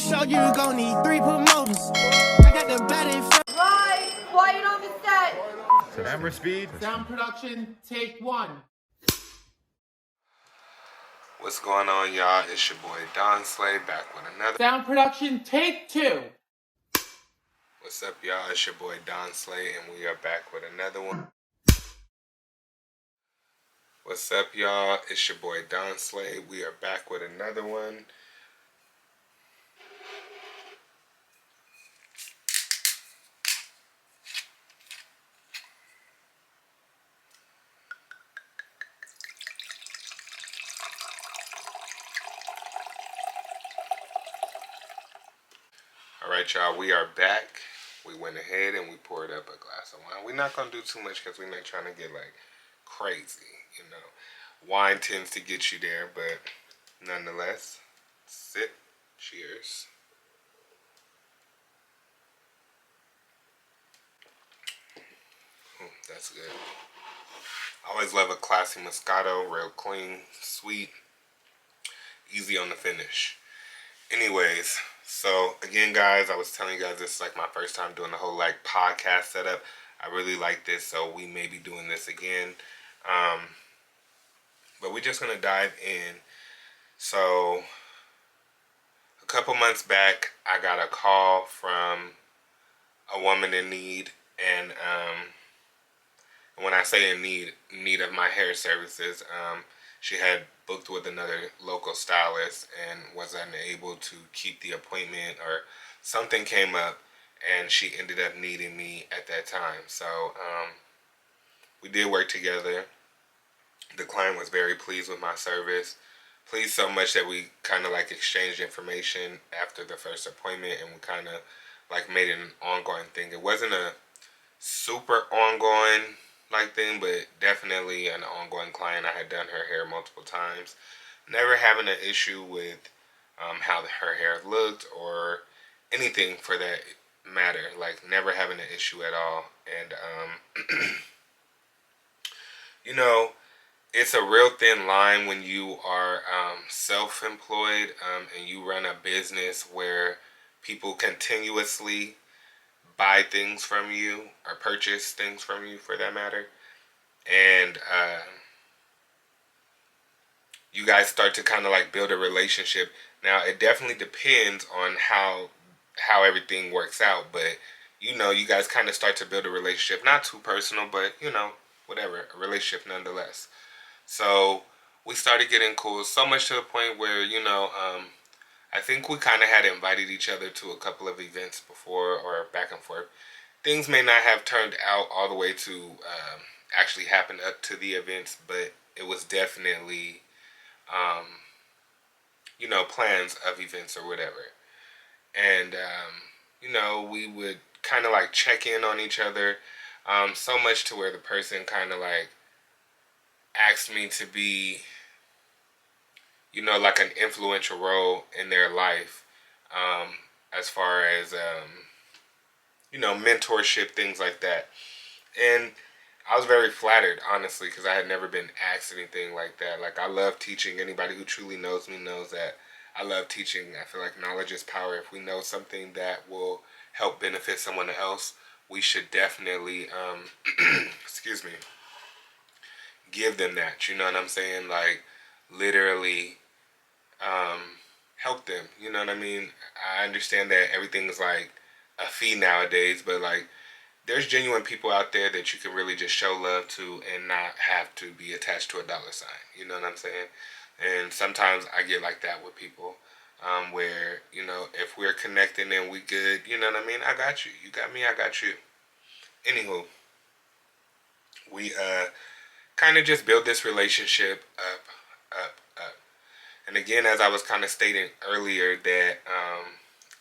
show you gon' need 3 promoters. I got the bat in front. Right, quiet on the set. Camera speed. Sound production, take 1. What's going on, y'all? It's your boy Don Slay back with another. Sound production, take 2. What's up, y'all? It's your boy Don Slay, and we are back with another one. What's up, y'all? It's your boy Don Slay. We are back with another one. Alright, y'all, we are back. We went ahead and we poured up a glass of wine. We're not going to do too much because we're not trying to get, like, crazy, you know. Wine tends to get you there, but nonetheless, sip. Cheers. That's good. I always love a classy Moscato, real clean, sweet, easy on the finish. Anyways, so again, guys, I was telling you guys this is like my first time doing the whole like podcast setup. I really like this, so we may be doing this again. But we're just gonna dive in. So a couple months back, I got a call from a woman in need, and when I say in need of my hair services, she had booked with another local stylist and was unable to keep the appointment, or something came up and she ended up needing me at that time. So we did work together. The client was very pleased with my service. Pleased so much that we kind of like exchanged information after the first appointment, and we kind of like made it an ongoing thing. It wasn't a super ongoing like thing, but definitely an ongoing client. I had done her hair multiple times, never having an issue with how her hair looked or anything for that matter, like never having an issue at all. And you know, it's a real thin line when you are self-employed and you run a business where people continuously buy things from you or purchase things from you for that matter, and you guys start to kind of like build a relationship. Now it definitely depends on how everything works out, but you know, you guys kind of start to build a relationship, not too personal, but you know, whatever, a relationship nonetheless. So we started getting cool, so much to the point where, you know, I think we kind of had invited each other to a couple of events before, or back and forth. Things may not have turned out all the way to actually happen up to the events, but it was definitely, you know, plans of events or whatever. And, you know, we would kind of like check in on each other, so much to where the person kind of like asked me to be, you know, like an influential role in their life, as far as, you know, mentorship, things like that. And I was very flattered, honestly, because I had never been asked anything like that. Like, I love teaching. Anybody who truly knows me knows that I love teaching. I feel like knowledge is power. If we know something that will help benefit someone else, we should definitely, excuse me, give them that. You know what I'm saying? Like, literally help them. You know what I mean? I understand that everything is like a fee nowadays, but like there's genuine people out there that you can really just show love to and not have to be attached to a dollar sign. You know what I'm saying? And sometimes I get like that with people, where, you know, if we're connecting and we good, you know what I mean? I got you. You got me, I got you. Anywho, we kind of just build this relationship up. And again, as I was kind of stating earlier, that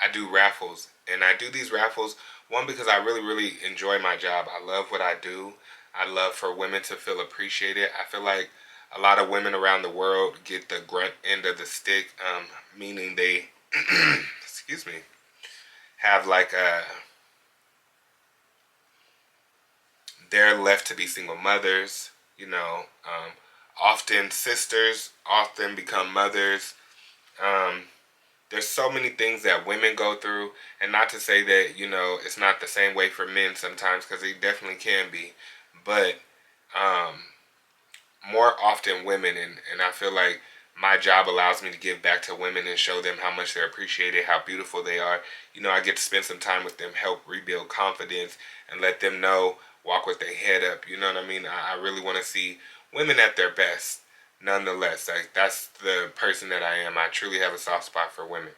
I do raffles. And I do these raffles, one, because I really, really enjoy my job. I love what I do. I love for women to feel appreciated. I feel like a lot of women around the world get the grunt end of the stick, meaning they, excuse me, have like they're left to be single mothers, you know, often sisters often become mothers, there's so many things that women go through, and not to say that, you know, it's not the same way for men sometimes, because it definitely can be, but more often women, and I feel like my job allows me to give back to women and show them how much they're appreciated, how beautiful they are. You know, I get to spend some time with them, help rebuild confidence, and let them know, walk with their head up. You know what I mean? I really want to see women at their best. Nonetheless, like, that's the person that I am. I truly have a soft spot for women.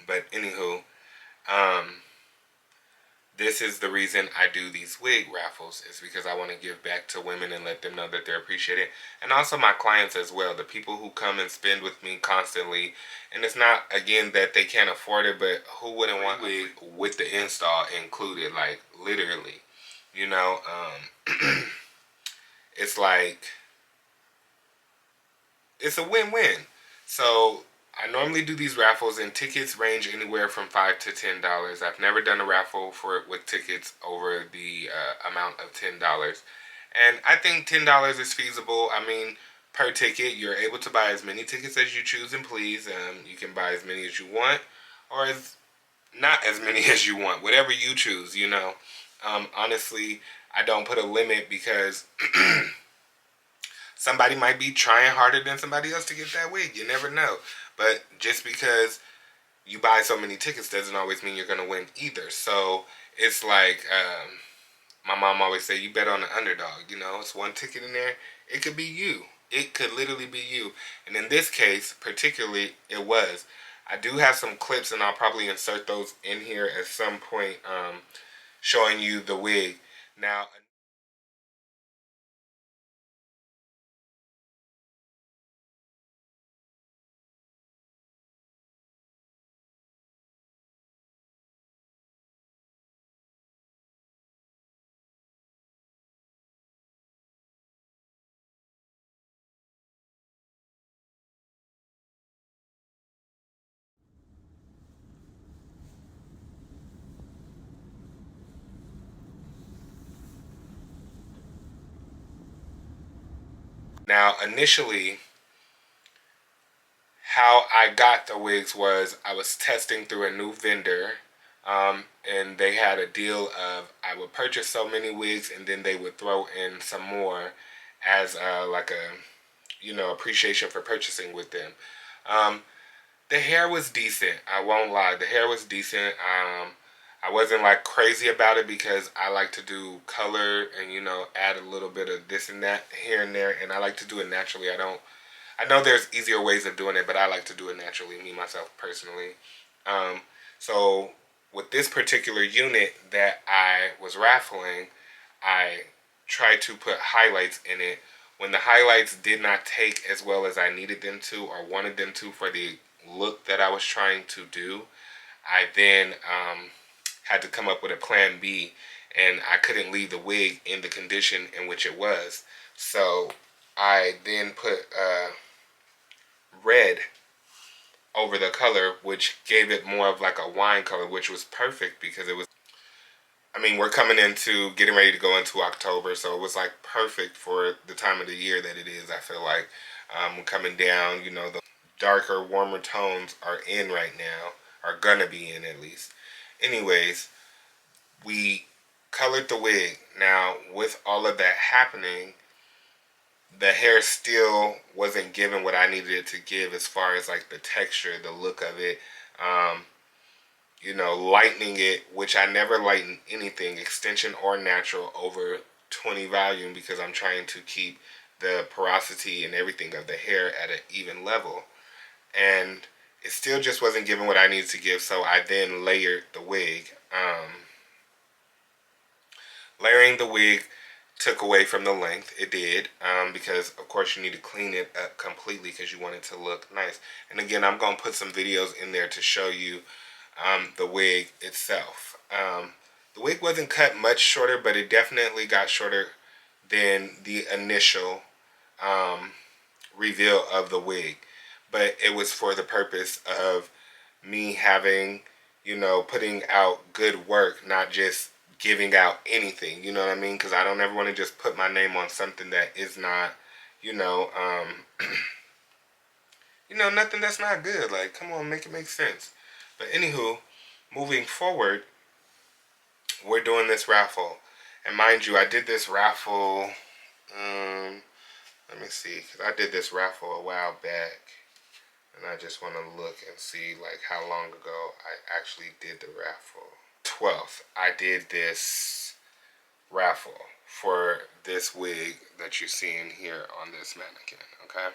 But anywho, this is the reason I do these wig raffles, is because I want to give back to women and let them know that they're appreciated. And also my clients as well, the people who come and spend with me constantly. And it's not, again, that they can't afford it, but who wouldn't want a wig with the install included, like, literally, you know? It's like, it's a win-win. So I normally do these raffles, and tickets range anywhere from $5 to $10. I've never done a raffle with tickets over the amount of $10, and I think $10 is feasible. I mean, per ticket, you're able to buy as many tickets as you choose and please. You can buy as many as you want, or not as many as you want, whatever you choose. You know, honestly, I don't put a limit because somebody might be trying harder than somebody else to get that wig. You never know. But just because you buy so many tickets doesn't always mean you're going to win either. So it's like, my mom always say, you bet on the underdog. You know, it's one ticket in there. It could be you. It could literally be you. And in this case, particularly, it was. I do have some clips, and I'll probably insert those in here at some point, showing you the wig. Now, initially, how I got the wigs was I was testing through a new vendor, and they had a deal of I would purchase so many wigs, and then they would throw in some more as like a, you know, appreciation for purchasing with them. Um, the hair was decent. I won't lie. The hair was decent. I wasn't like crazy about it because I like to do color and, you know, add a little bit of this and that here and there, and I like to do it naturally. I know there's easier ways of doing it, but I like to do it naturally, me, myself, personally. So with this particular unit that I was raffling, I tried to put highlights in it. When the highlights did not take as well as I needed them to or wanted them to for the look that I was trying to do, I then had to come up with a plan B, and I couldn't leave the wig in the condition in which it was. So I then put red over the color, which gave it more of like a wine color, which was perfect because it was, I mean, we're coming into, getting ready to go into October, so it was like perfect for the time of the year that it is. I feel like coming down, you know, the darker, warmer tones are in right now, are gonna be in at least. Anyways, we colored the wig. Now, with all of that happening, the hair still wasn't giving what I needed it to give as far as like the texture, the look of it. You know, lightening it, which I never lighten anything, extension or natural, over 20 volume because I'm trying to keep the porosity and everything of the hair at an even level. And it still just wasn't giving what I needed to give, so I then layered the wig. Layering the wig took away from the length. It did, because of course you need to clean it up completely because you want it to look nice. And again, I'm going to put some videos in there to show you the wig itself. The wig wasn't cut much shorter, but it definitely got shorter than the initial reveal of the wig. But it was for the purpose of me having, you know, putting out good work, not just giving out anything, you know what I mean? Because I don't ever want to just put my name on something that is not, you know, you know, nothing that's not good. Like, come on, make it make sense. But anywho, moving forward, we're doing this raffle. And mind you, I did this raffle, let me see, because I did this raffle a while back. And I just want to look and see, like, how long ago I actually did the raffle. 12th, I did this raffle for this wig that you're seeing here on this mannequin, okay?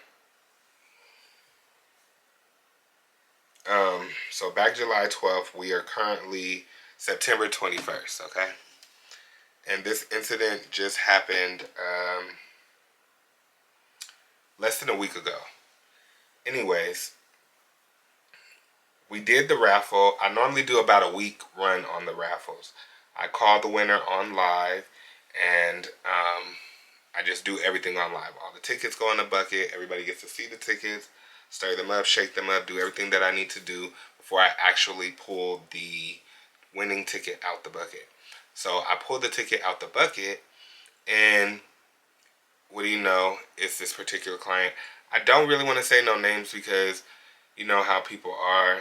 So back July 12th, we are currently September 21st, okay? And this incident just happened less than a week ago. Anyways, we did the raffle. I normally do about a week run on the raffles. I call the winner on live, and I just do everything on live. All the tickets go in the bucket. Everybody gets to see the tickets, stir them up, shake them up, do everything that I need to do before I actually pull the winning ticket out the bucket. So I pull the ticket out the bucket, and what do you know? It's this particular client. I don't really want to say no names because you know how people are.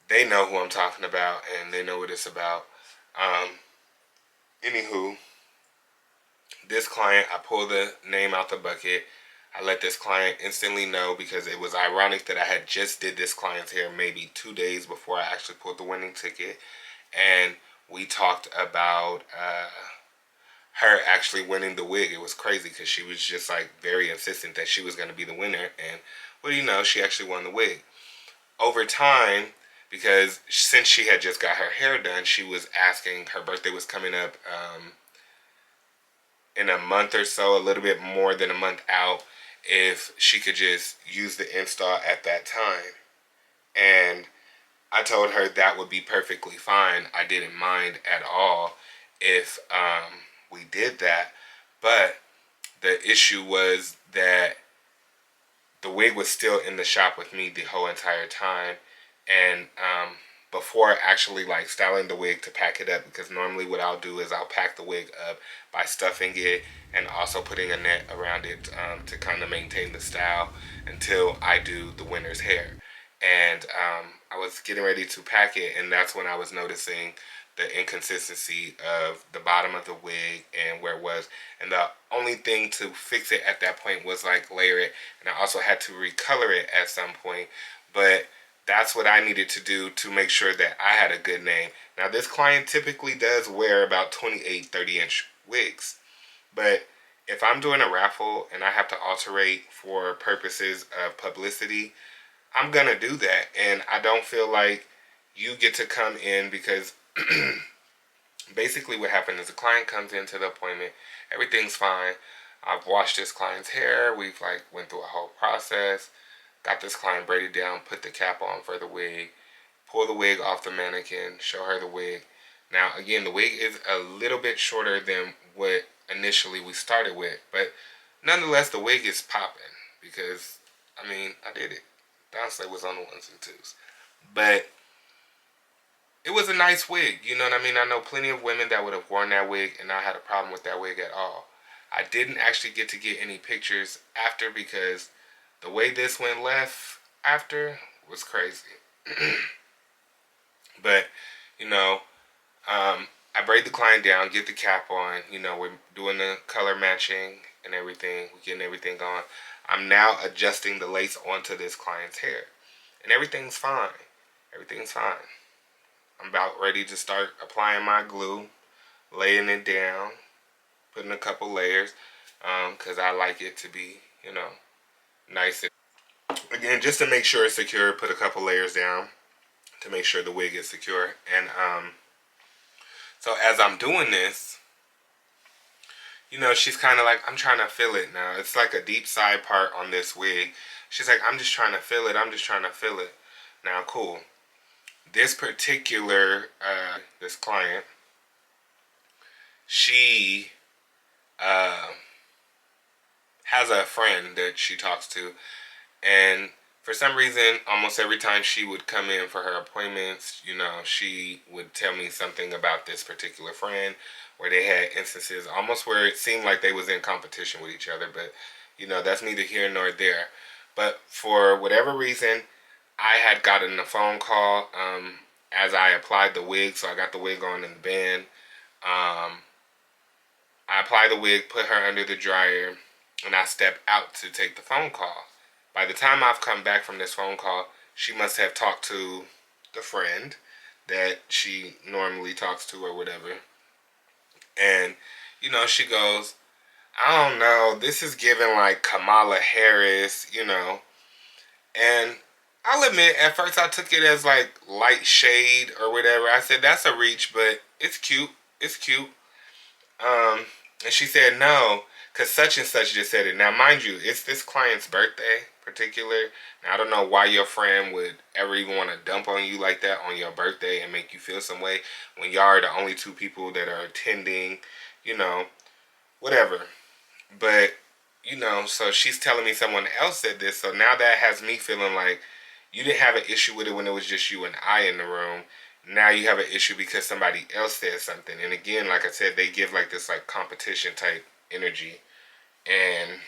They know who I'm talking about, and they know what it's about. Anywho, this client, I pull the name out the bucket. I let this client instantly know because it was ironic that I had just did this client's hair maybe 2 days before I actually pulled the winning ticket. And we talked about her actually winning the wig. It was crazy because she was just like very insistent that she was going to be the winner. And what do you know? She actually won the wig. Over time, because since she had just got her hair done, she was asking, her birthday was coming up in a month or so, a little bit more than a month out, if she could just use the install at that time. And I told her that would be perfectly fine. I didn't mind at all if we did that. But the issue was that the wig was still in the shop with me the whole entire time. And before actually like styling the wig to pack it up, because normally what I'll do is I'll pack the wig up by stuffing it and also putting a net around it to kind of maintain the style until I do the winner's hair. And I was getting ready to pack it, and that's when I was noticing the inconsistency of the bottom of the wig and where it was. And the only thing to fix it at that point was like layer it, and I also had to recolor it at some point. But that's what I needed to do to make sure that I had a good name. Now, this client typically does wear about 28, 30-inch wigs. But if I'm doing a raffle and I have to alterate for purposes of publicity, I'm going to do that. And I don't feel like you get to come in because basically what happened is the client comes into the appointment. Everything's fine. I've washed this client's hair. We've like went through a whole process. Got this client braided down, put the cap on for the wig, pull the wig off the mannequin, show her the wig. Now, again, the wig is a little bit shorter than what initially we started with, but nonetheless, the wig is popping because, I mean, I did it. Downside was on the ones and twos. But it was a nice wig, you know what I mean? I know plenty of women that would have worn that wig and not had a problem with that wig at all. I didn't actually get to get any pictures after because the way this went left after was crazy. But, you know, I braid the client down, get the cap on. You know, we're doing the color matching and everything. We're getting everything on. I'm now adjusting the lace onto this client's hair. And everything's fine. Everything's fine. I'm about ready to start applying my glue, laying it down, putting a couple layers, because I like it to be, you know, nice. Again, just to make sure it's secure, put a couple layers down to make sure the wig is secure. And so as I'm doing this, you know, she's kind of like, I'm trying to feel it now. It's like a deep side part on this wig. She's like, I'm just trying to feel it. I'm just trying to feel it. Now, cool. This particular, this client, she has a friend that she talks to, and for some reason, almost every time she would come in for her appointments, you know, she would tell me something about this particular friend, where they had instances almost where it seemed like they was in competition with each other, but, you know, that's neither here nor there. But for whatever reason, I had gotten a phone call as I applied the wig, so I got the wig on in the band. I applied the wig, put her under the dryer, and I stepped out to take the phone call. By the time I've come back from this phone call, she must have talked to the friend that she normally talks to or whatever. And, you know, she goes, I don't know, this is giving like Kamala Harris, you know. And I'll admit, at first I took it as like light shade or whatever. I said, that's a reach, but it's cute. It's cute. And she said no, because such and such just said it. Now, mind you, it's this client's birthday particular. Now, I don't know why your friend would ever even want to dump on you like that on your birthday and make you feel some way when y'all are the only two people that are attending, you know, whatever. But, you know, so she's telling me someone else said this. So now that has me feeling like you didn't have an issue with it when it was just you and I in the room. Now you have an issue because somebody else said something. And again, like I said, they give like this like competition type energy. And,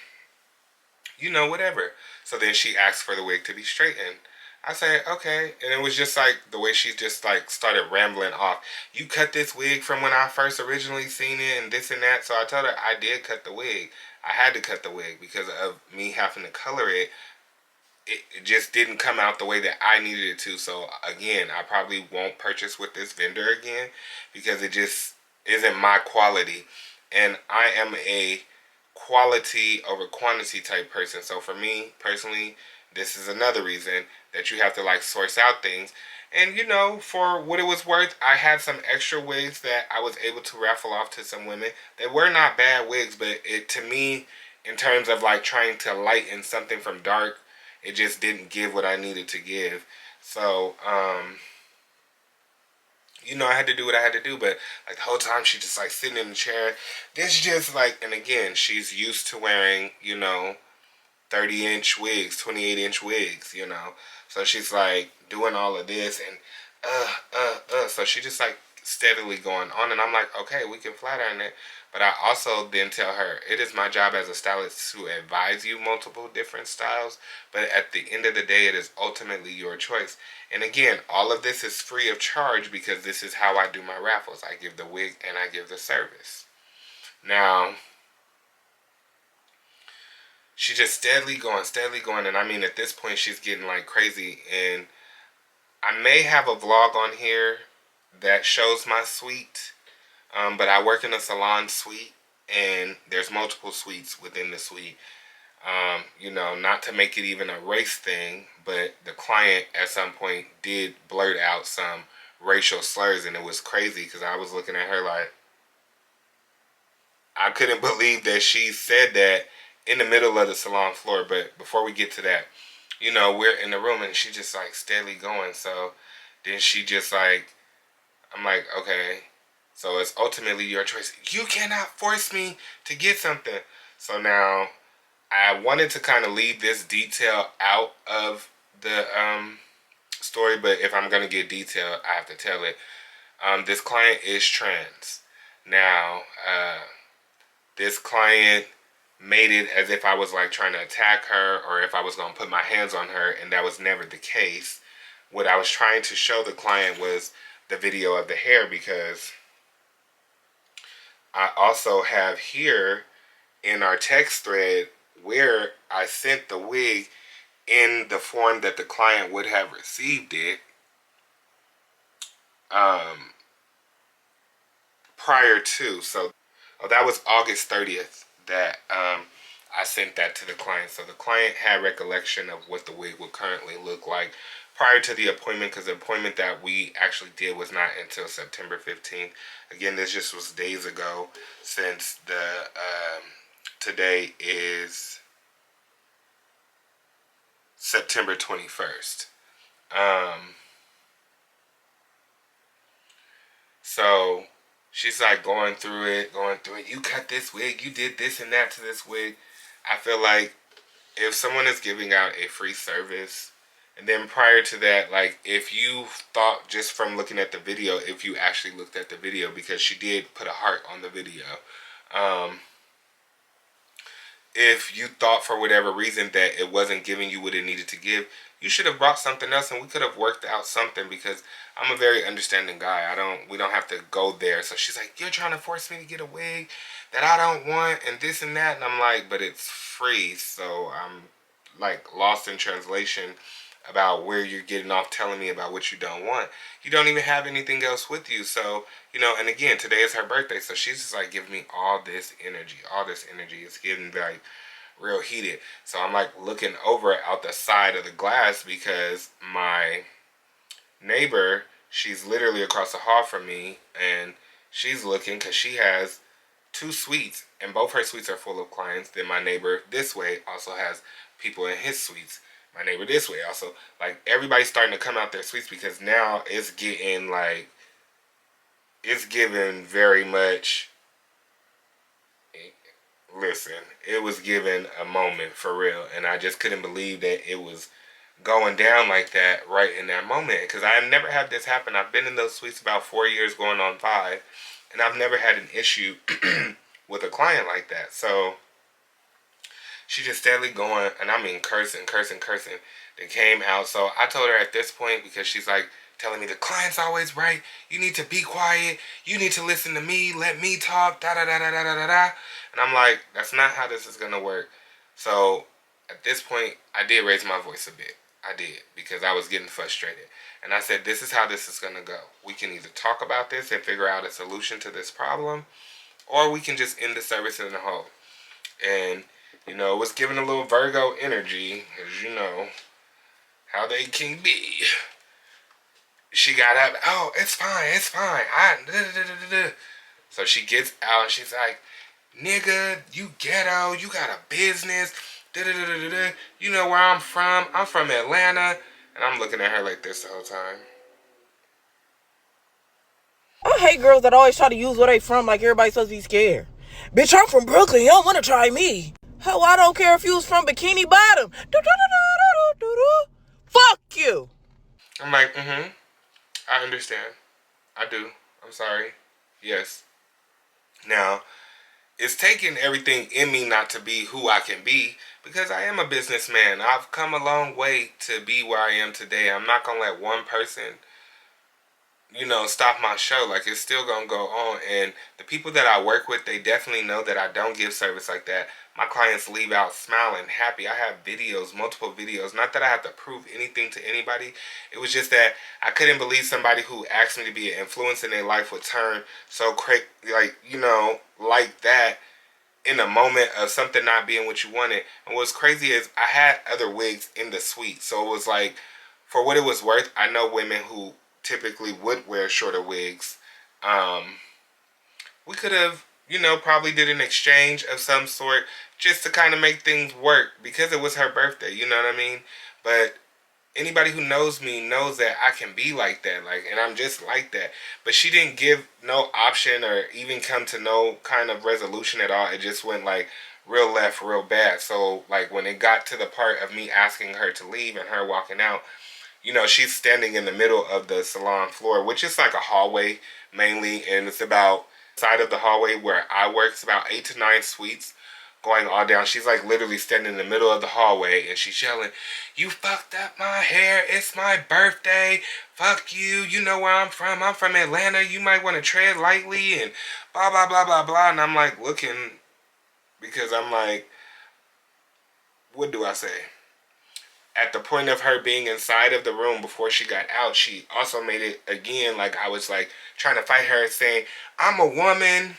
you know, whatever. So then she asked for the wig to be straightened. I said, okay. And it was just like the way she just like started rambling off. You cut this wig from when I first originally seen it and this and that. So I told her I did cut the wig. I had to cut the wig because of me having to color it. It just didn't come out the way that I needed it to. So again, I probably won't purchase with this vendor again because it just isn't my quality. And I am a quality over quantity type person. So for me personally, this is another reason that you have to like source out things. And you know, for what it was worth, I had some extra wigs that I was able to raffle off to some women. They were not bad wigs, but it to me, in terms of like trying to lighten something from dark, it just didn't give what I needed to give. So, you know, I had to do what I had to do. But like the whole time she just like sitting in the chair. This just like, and again, she's used to wearing, you know, 30-inch wigs, 28-inch wigs, you know. So she's like doing all of this and so she just like steadily going on, and I'm like, okay, we can flat iron it. But I also then tell her, it is my job as a stylist to advise you multiple different styles, but at the end of the day, it is ultimately your choice. And again, all of this is free of charge because this is how I do my raffles. I give the wig and I give the service. Now, she's just steadily going, and I mean, at this point, she's getting like crazy, and I may have a vlog on here that shows my suite, but I work in a salon suite, and there's multiple suites within the suite. You know, not to make it even a race thing, but the client at some point did blurt out some racial slurs, and it was crazy because I was looking at her like, I couldn't believe that she said that in the middle of the salon floor. But before we get to that, you know, we're in the room and she just like steadily going. So then she just like, I'm like, okay, so it's ultimately your choice. You cannot force me to get something. So now I wanted to kind of leave this detail out of the story, but if I'm going to get detailed, I have to tell it. This client is trans. Now, this client made it as if I was like trying to attack her or if I was going to put my hands on her, and that was never the case. What I was trying to show the client was the video of the hair, because I also have here in our text thread where I sent the wig in the form that the client would have received it prior to. So that was August 30th that I sent that to the client. So the client had recollection of what the wig would currently look like prior to the appointment, because the appointment that we actually did was not until September 15th. Again, this just was days ago, since the today is September 21st. So she's like going through it. You cut this wig, you did this and that to this wig. I feel like if someone is giving out a free service, and then prior to that, like if you thought just from looking at the video, if you actually looked at the video, because she did put a heart on the video, if you thought for whatever reason that it wasn't giving you what it needed to give, you should have brought something else and we could have worked out something, because I'm a very understanding guy. We don't have to go there. So she's like, you're trying to force me to get a wig that I don't want and this and that. And I'm like, but it's free. So I'm like lost in translation about where you're getting off telling me about what you don't want. You don't even have anything else with you. So, you know, and again, today is her birthday. So she's just like giving me all this energy. All this energy is getting like real heated. So I'm like looking over out the side of the glass because my neighbor, she's literally across the hall from me, and she's looking because she has 2 suites and both her suites are full of clients. Then my neighbor this way also has people in his suites. My neighbor this way also, like, everybody's starting to come out their suites because now it's getting like, it's given very much, listen, it was given a moment for real, and I just couldn't believe that it was going down like that right in that moment, because I've never had this happen. I've been in those suites about 4 years going on 5, and I've never had an issue with a client like that. So she just steadily going, and I mean cursing. They came out. So I told her at this point, because she's like telling me the client's always right, you need to be quiet, you need to listen to me, let me talk, da da da da da da da. And I'm like, that's not how this is gonna work. So at this point, I did raise my voice a bit. I did, because I was getting frustrated. And I said, this is how this is gonna go. We can either talk about this and figure out a solution to this problem, or we can just end the service in a whole. And, you know, it was giving a little Virgo energy, as you know how they can be. She got up, oh, it's fine. So she gets out and she's like, nigga, you ghetto, you got a business, you know where I'm from Atlanta. And I'm looking at her like this the whole time. I hate girls that always try to use where they from like everybody's supposed to be scared. Bitch, I'm from Brooklyn, you don't want to try me. Hell, I don't care if you was from Bikini Bottom. Fuck you. I'm like, I understand. I do. I'm sorry. Yes. Now, it's taking everything in me not to be who I can be, because I am a businessman. I've come a long way to be where I am today. I'm not going to let one person, you know, stop my show. Like, it's still going to go on. And the people that I work with, they definitely know that I don't give service like that. My clients leave out smiling, happy. I have videos, multiple videos. Not that I have to prove anything to anybody. It was just that I couldn't believe somebody who asked me to be an influence in their life would turn so crazy, like, you know, like that in a moment of something not being what you wanted. And what's crazy is I had other wigs in the suite. So it was like, for what it was worth, I know women who typically would wear shorter wigs. We could have, you know, probably did an exchange of some sort just to kind of make things work, because it was her birthday, you know what I mean? But anybody who knows me knows that I can be like that, like, and I'm just like that. But she didn't give no option or even come to no kind of resolution at all. It just went like real left, real bad. So like when it got to the part of me asking her to leave and her walking out, you know, she's standing in the middle of the salon floor, which is like a hallway mainly, and it's about side of the hallway where I work. It's about 8 to 9 suites going all down. She's like literally standing in the middle of the hallway and she's yelling, you fucked up my hair, it's my birthday, fuck you, you know where I'm from Atlanta, you might want to tread lightly, and blah blah blah blah blah. And I'm like looking, because I'm like, what do I say? At the point of her being inside of the room before she got out, she also made it again like I was like trying to fight her, saying, I'm a woman,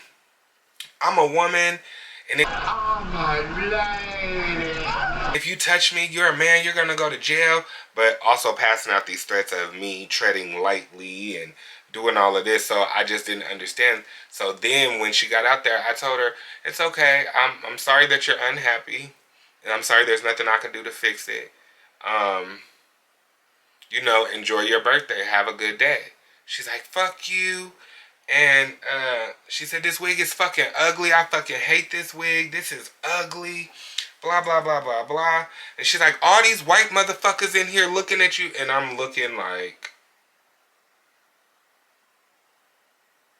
and oh my lady, if you touch me, you're a man, you're gonna go to jail. But also passing out these threats of me treading lightly and doing all of this. So I just didn't understand. So then when she got out there, I told her, it's okay, I'm sorry that you're unhappy, and I'm sorry there's nothing I can do to fix it. You know, enjoy your birthday, have a good day. She's like, fuck you. And she said, this wig is fucking ugly, I fucking hate this wig, this is ugly, blah blah blah blah blah. And she's like, all these white motherfuckers in here looking at you. And I'm looking like,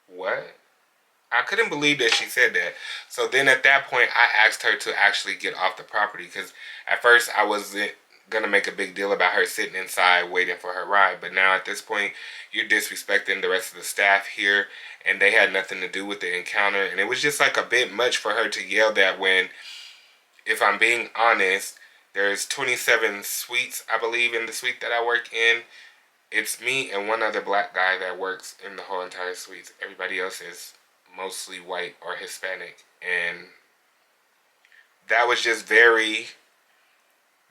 what? I couldn't believe that she said that. So then at that point, I asked her to actually get off the property because at first I wasn't going to make a big deal about her sitting inside waiting for her ride. But now at this point, you're disrespecting the rest of the staff here and they had nothing to do with the encounter. And it was just like a bit much for her to yell that when, if I'm being honest, there's 27 suites, I believe, in the suite that I work in. It's me and one other black guy that works in the whole entire suite. Everybody else is mostly white or Hispanic, and that was just very,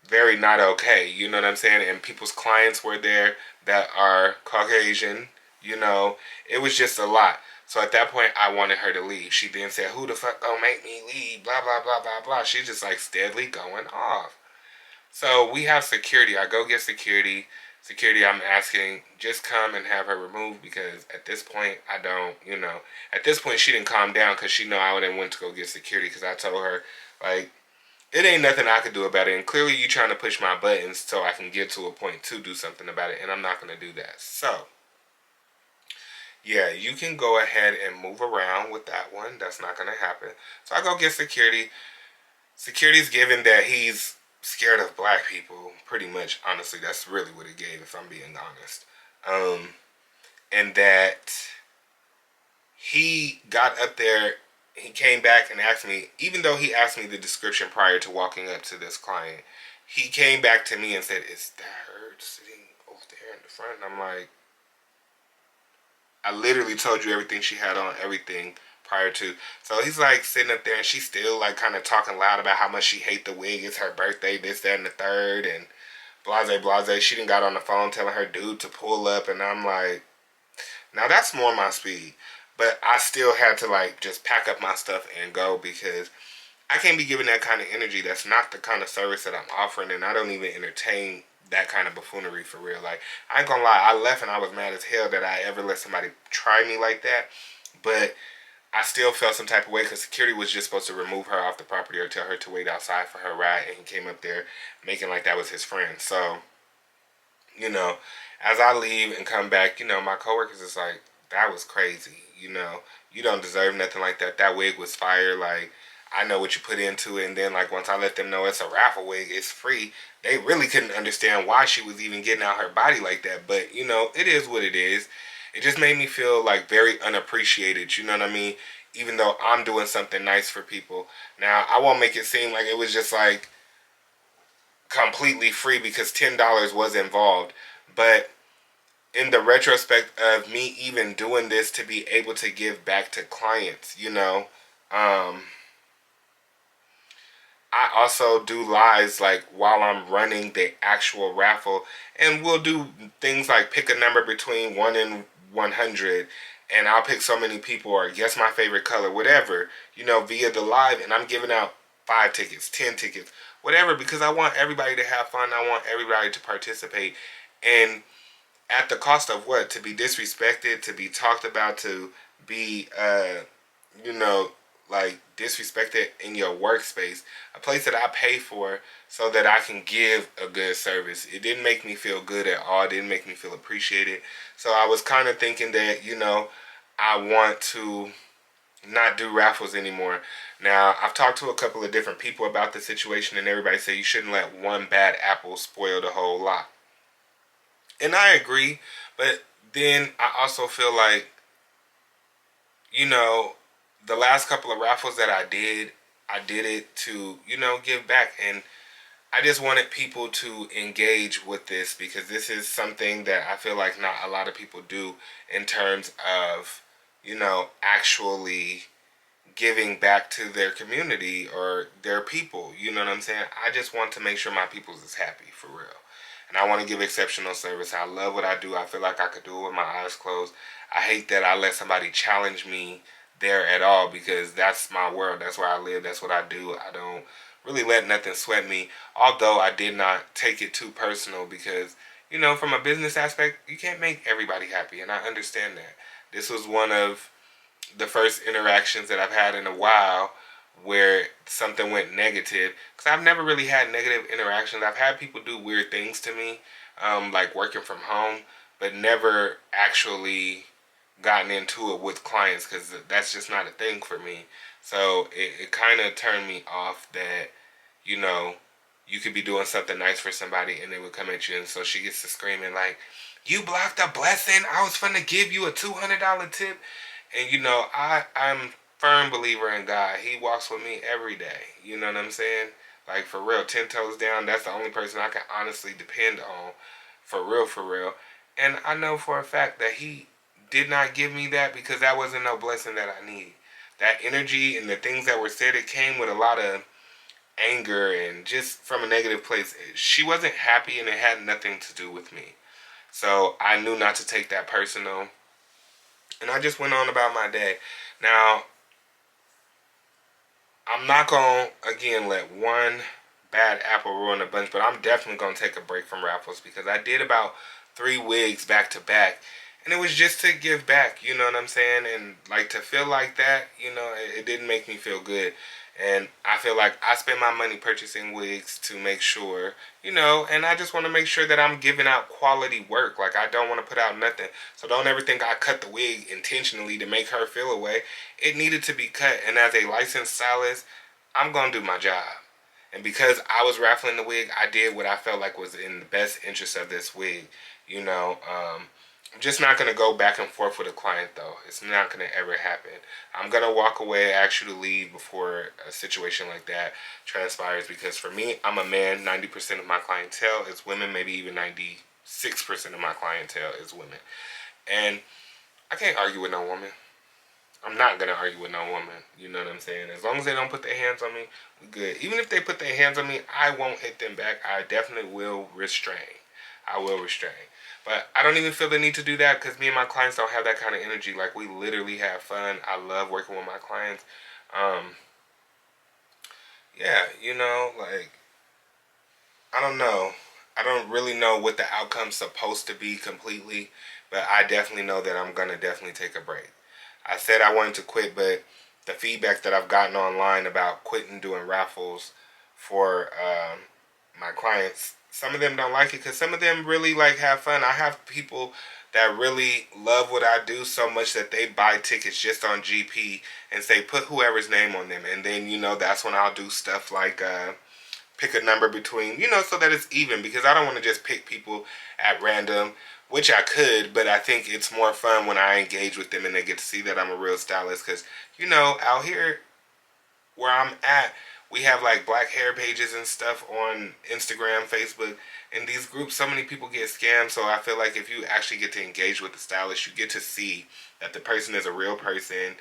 very not okay. You know what I'm saying? And people's clients were there that are Caucasian. You know, it was just a lot. So at that point, I wanted her to leave. She then said, "Who the fuck gonna make me leave? Blah, blah, blah, blah, blah." She's just like steadily going off. So we have security. I go get security. Security, I'm asking, just come and have her removed because at this point, I don't, you know. At this point, she didn't calm down because she know I didn't want to go get security because I told her, like, it ain't nothing I could do about it. And clearly you trying to push my buttons so I can get to a point to do something about it. And I'm not going to do that. So, yeah, you can go ahead and move around with that one. That's not going to happen. So I go get security. Security's given that he's scared of black people. Pretty much, honestly, that's really what it gave, if I'm being honest. And that he got up there, he came back and asked me, even though he asked me the description prior to walking up to this client, he came back to me and said, "Is that her sitting over there in the front?" And I'm like, I literally told you everything she had on, everything prior to. So he's like sitting up there and she's still like kind of talking loud about how much she hate the wig. It's her birthday, this, that, and the third, and blase, blase. She done got on the phone telling her dude to pull up, and I'm like, now that's more my speed. But I still had to like just pack up my stuff and go because I can't be giving that kind of energy. That's not the kind of service that I'm offering, and I don't even entertain that kind of buffoonery for real. Like, I ain't gonna lie, I left and I was mad as hell that I ever let somebody try me like that. But I still felt some type of way because security was just supposed to remove her off the property or tell her to wait outside for her ride, and he came up there making like that was his friend. So, you know, as I leave and come back, you know, my coworkers is like, that was crazy. You know, you don't deserve nothing like that. That wig was fire. Like, I know what you put into it. And then, like, once I let them know it's a raffle wig, it's free, they really couldn't understand why she was even getting out her body like that. But, you know, it is what it is. It just made me feel, like, very unappreciated. You know what I mean? Even though I'm doing something nice for people. Now, I won't make it seem like it was just, like, completely free because $10 was involved. But in the retrospect of me even doing this to be able to give back to clients, you know, I also do lives like while I'm running the actual raffle, and we'll do things like pick a number between 1 and 100, and I'll pick so many people or guess my favorite color, whatever, you know, via the live, and I'm giving out 5 tickets, 10 tickets, whatever, because I want everybody to have fun. I want everybody to participate. And at the cost of what? To be disrespected, to be talked about, to be, you know, like disrespected in your workspace, a place that I pay for so that I can give a good service. It didn't make me feel good at all. It didn't make me feel appreciated. So I was kind of thinking that, you know, I want to not do raffles anymore. Now, I've talked to a couple of different people about the situation, and everybody say you shouldn't let one bad apple spoil the whole lot. And I agree, but then I also feel like, you know, the last couple of raffles that I did it to, you know, give back. And I just wanted people to engage with this because this is something that I feel like not a lot of people do in terms of, you know, actually giving back to their community or their people. You know what I'm saying? I just want to make sure my people's is happy, for real. And I want to give exceptional service. I love what I do. I feel like I could do it with my eyes closed. I hate that I let somebody challenge me there at all because that's my world. That's where I live. That's what I do. I don't really let nothing sweat me. Although I did not take it too personal because, you know, from a business aspect, you can't make everybody happy. And I understand that. This was one of the first interactions that I've had in a while where something went negative, because I've never really had negative interactions. I've had people do weird things to me, like working from home, but never actually gotten into it with clients because that's just not a thing for me. So it kind of turned me off that, you know, you could be doing something nice for somebody and they would come at you, and so she gets to screaming like, "You blocked a blessing. I was finna give you a $200 tip." And you know, I'm firm believer in God. He walks with me every day. You know what I'm saying? Like for real, 10 toes down. That's the only person I can honestly depend on, for real, for real. And I know for a fact that He did not give me that because that wasn't no blessing that I need. That energy and the things that were said, it came with a lot of anger and just from a negative place. She wasn't happy and it had nothing to do with me. So I knew not to take that personal. And I just went on about my day. Now, I'm not going to, again, let one bad apple ruin a bunch, but I'm definitely going to take a break from Raffles because I did about 3 wigs back to back. And it was just to give back, you know what I'm saying? And like to feel like that, you know, it didn't make me feel good. And I feel like I spend my money purchasing wigs to make sure, you know, and I just want to make sure that I'm giving out quality work. Like, I don't want to put out nothing. So don't ever think I cut the wig intentionally to make her feel away. It needed to be cut. And as a licensed stylist, I'm going to do my job. And because I was raffling the wig, I did what I felt like was in the best interest of this wig. You know, I'm just not going to go back and forth with a client, though. It's not going to ever happen. I'm going to walk away, ask you to leave before a situation like that transpires. Because for me, I'm a man. 90% of my clientele is women. Maybe even 96% of my clientele is women. And I can't argue with no woman. I'm not going to argue with no woman. You know what I'm saying? As long as they don't put their hands on me, we good. Even if they put their hands on me, I won't hit them back. I definitely will restrain. I will restrain. But I don't even feel the need to do that because me and my clients don't have that kind of energy. Like, we literally have fun. I love working with my clients. Yeah, you know, like, I don't know. I don't really know what the outcome's supposed to be completely, but I definitely know that I'm going to definitely take a break. I said I wanted to quit, but the feedback that I've gotten online about quitting doing raffles for my clients, some of them don't like it because some of them really like have fun. I have people that really love what I do so much that they buy tickets just on GP and say put whoever's name on them, and then, you know, that's when I'll do stuff like pick a number between, you know, so that it's even, because I don't want to just pick people at random, which I could, but I think it's more fun when I engage with them and they get to see that I'm a real stylist. Because, you know, out here where I'm at, we have like black hair pages and stuff on Instagram, Facebook, and these groups, so many people get scammed. So I feel like if you actually get to engage with the stylist, you get to see that the person is a real person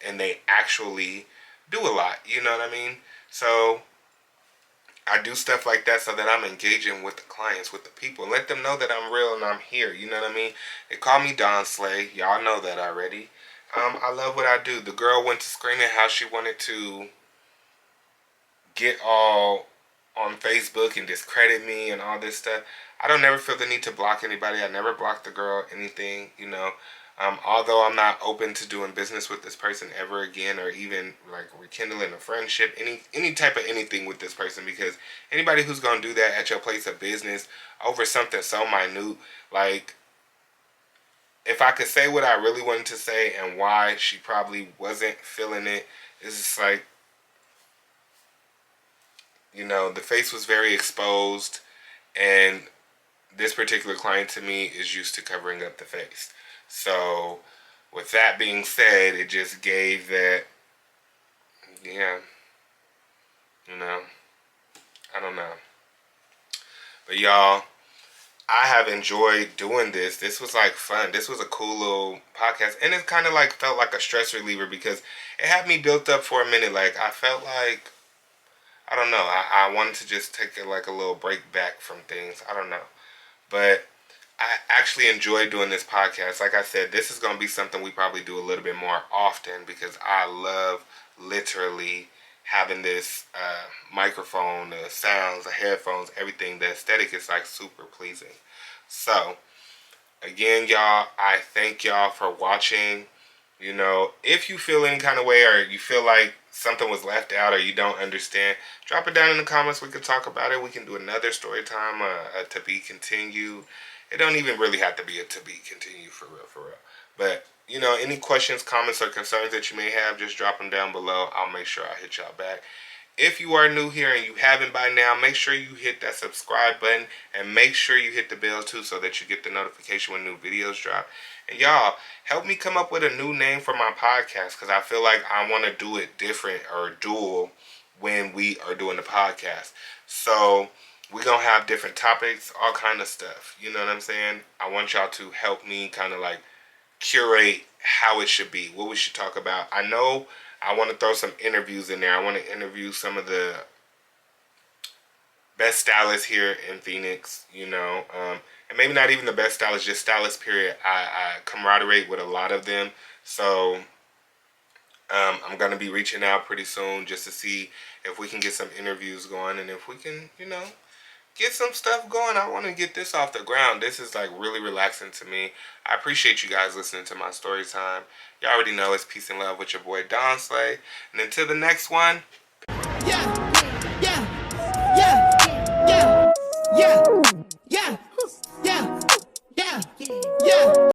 and they actually do a lot, you know what I mean? So I do stuff like that so that I'm engaging with the clients, with the people. Let them know that I'm real and I'm here. You know what I mean? They call me Don Slay. Y'all know that already. I love what I do. The girl went to screaming how she wanted to get all on Facebook and discredit me and all this stuff. I don't never feel the need to block anybody. I never blocked the girl, anything, you know. Although I'm not open to doing business with this person ever again, or even like rekindling a friendship, any type of anything with this person, because anybody who's gonna do that at your place of business over something so minute, like, if I could say what I really wanted to say and why she probably wasn't feeling it, it's just like, you know, the face was very exposed, and this particular client to me is used to covering up the face. So, with that being said, it just gave that, yeah, you know, I don't know. But y'all, I have enjoyed doing this. This was like fun. This was a cool little podcast. And it kind of like felt like a stress reliever because it had me built up for a minute. Like, I felt like, I don't know, I wanted to just take like a little break back from things. I don't know. But I actually enjoy doing this podcast. Like I said, this is going to be something we probably do a little bit more often because I love literally having this microphone, the sounds, the headphones, everything. The aesthetic is like super pleasing. So, again, y'all, I thank y'all for watching. You know, if you feel any kind of way or you feel like something was left out or you don't understand, drop it down in the comments. We can talk about it. We can do another story time, to be continued. It don't even really have to be a to be continued, for real, for real. But you know, any questions, comments, or concerns that you may have, just drop them down below. I'll make sure I hit y'all back. If you are new here and you haven't by now, make sure you hit that subscribe button and make sure you hit the bell too so that you get the notification when new videos drop. And y'all, help me come up with a new name for my podcast because I feel like I want to do it different or dual when we are doing the podcast. So we're going to have different topics, all kind of stuff. You know what I'm saying? I want y'all to help me kind of like curate how it should be, what we should talk about. I know I want to throw some interviews in there. I want to interview some of the best stylists here in Phoenix, you know, and maybe not even the best stylists, just stylists, period. I camaraderie with a lot of them. So I'm going to be reaching out pretty soon just to see if we can get some interviews going and if we can, you know, get some stuff going. I want to get this off the ground. This is like really relaxing to me. I appreciate you guys listening to my story time. Y'all already know it's peace and love with your boy Don Slay. And until the next one. Yeah, yeah, yeah, yeah, yeah, yeah, yeah, yeah, yeah.